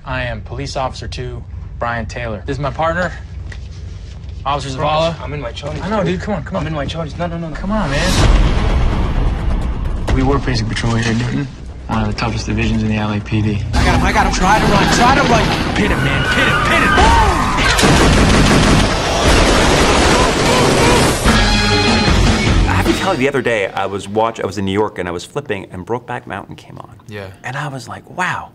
I am Police Officer 2, Brian Taylor. This is my partner, Officer Zavala. I'm in my chonies. I know, dude. Come on. I'm in my chonies. No. Come on, man. We work basic patrol here at Newton. One of the toughest divisions in the LAPD. I got him. Try to run. Pit him, man. Pit him. I have to tell you, the other day, I was in New York and I was flipping and Brokeback Mountain came on. Yeah. And I was like, wow.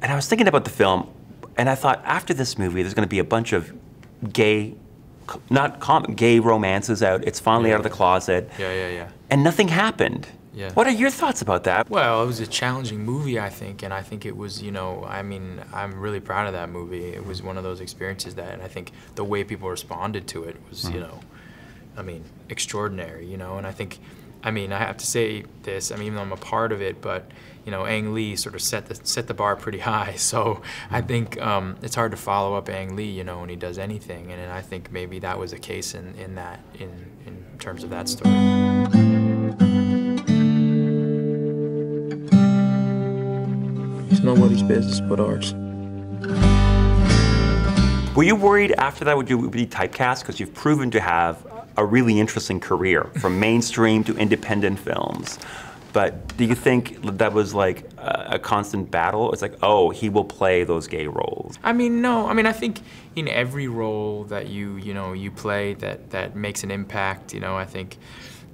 And I was thinking about the film and I thought after this movie, there's gonna be a bunch of gay romances out. It's finally out of the closet. Yeah. And nothing happened. Yeah. What are your thoughts about that? Well, it was a challenging movie, I think, and I think it was, I'm really proud of that movie. It was one of those experiences that, and I think the way people responded to it was, extraordinary, and I think, I have to say this, even though I'm a part of it, but, Ang Lee sort of set the bar pretty high, so I think it's hard to follow up Ang Lee, when he does anything, and I think maybe that was the case in terms of that story. It's nobody's business but ours. Were you worried after that would you be typecast? Because you've proven to have a really interesting career, from mainstream to independent films. But do you think that was like a constant battle? It's like, oh, he will play those gay roles. No. I think in every role that you play that makes an impact, I think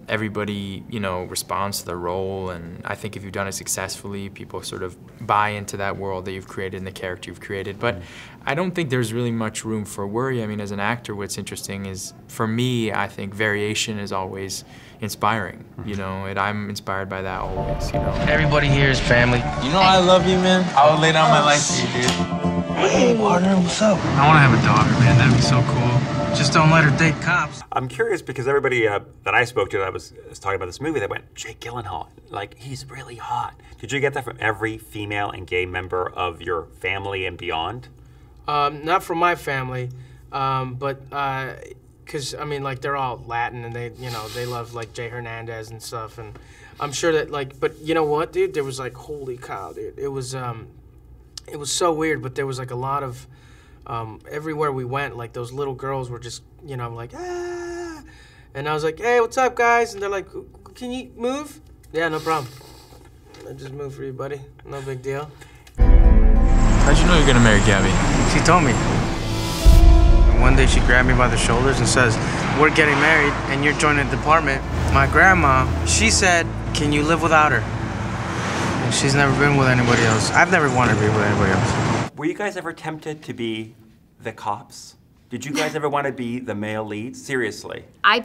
everybody, responds to the role, and I think if you've done it successfully, people sort of buy into that world that you've created and the character you've created. But I don't think there's really much room for worry. As an actor, what's interesting is, for me, I think variation is always inspiring, and I'm inspired by that always, Everybody here is family. I love you, man. I would lay down my life for you, dude. Hey, partner, what's up? I want to have a daughter, man. That'd be so cool. Just don't let her date cops. I'm curious because everybody that I spoke to that was talking about this movie, they went, Jake Gyllenhaal, like, he's really hot. Did you get that from every female and gay member of your family and beyond? Not from my family, but because they're all Latin and they love like Jay Hernandez and stuff, and I'm sure that but you know what, dude? There was holy cow, dude. It was so weird, but there was a lot of everywhere we went, those little girls were just ah, and I was like, hey, what's up, guys? And they're like, can you move? Yeah, no problem. I just moved for you, buddy. No big deal. How'd you know you're gonna marry Gabby? She told me. And one day she grabbed me by the shoulders and says, we're getting married and you're joining the department. My grandma, she said, can you live without her? And she's never been with anybody else. I've never wanted to be with anybody else. Were you guys ever tempted to be the cops? Did you guys ever want to be the male leads? Seriously. I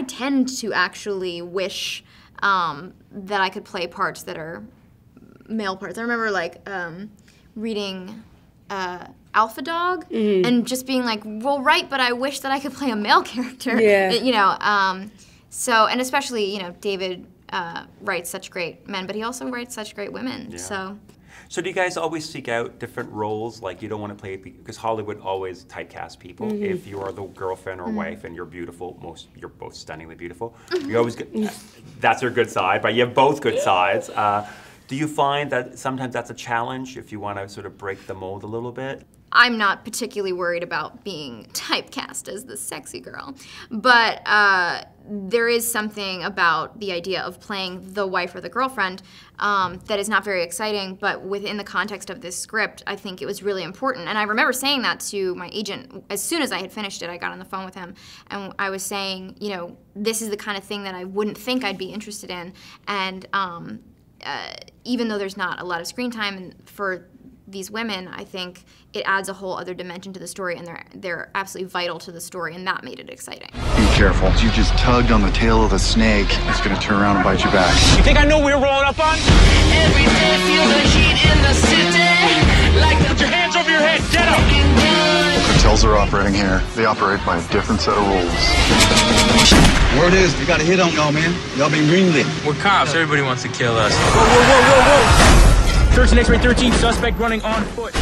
tend to actually wish that I could play parts that are male parts. I remember reading Alpha Dog and just being like, well, right, but I wish that I could play a male character. Yeah. So, and especially, David writes such great men, but he also writes such great women, Yeah. So do you guys always seek out different roles? Like, you don't want to play, because Hollywood always typecast people. If you are the girlfriend or wife and you're beautiful, you're both stunningly beautiful, you always get, that's your good side, but you have both good sides. Do you find that sometimes that's a challenge if you want to sort of break the mold a little bit? I'm not particularly worried about being typecast as the sexy girl, but there is something about the idea of playing the wife or the girlfriend that is not very exciting, but within the context of this script, I think it was really important. And I remember saying that to my agent as soon as I had finished it. I got on the phone with him, and I was saying, this is the kind of thing that I wouldn't think I'd be interested in, and even though there's not a lot of screen time for these women, I think it adds a whole other dimension to the story, and they're absolutely vital to the story, and that made it exciting. Be careful. You just tugged on the tail of the snake. It's gonna turn around and bite you back. You think I know we're rolling up on? Every day feel the heat in the city. Put your hands over your head. Get up. Cartels are operating here. They operate by a different set of rules. Word is, we got a hit on y'all, man. Y'all been greenlit. We're cops. Everybody wants to kill us. Whoa. Search and X-ray 13. Suspect running on foot.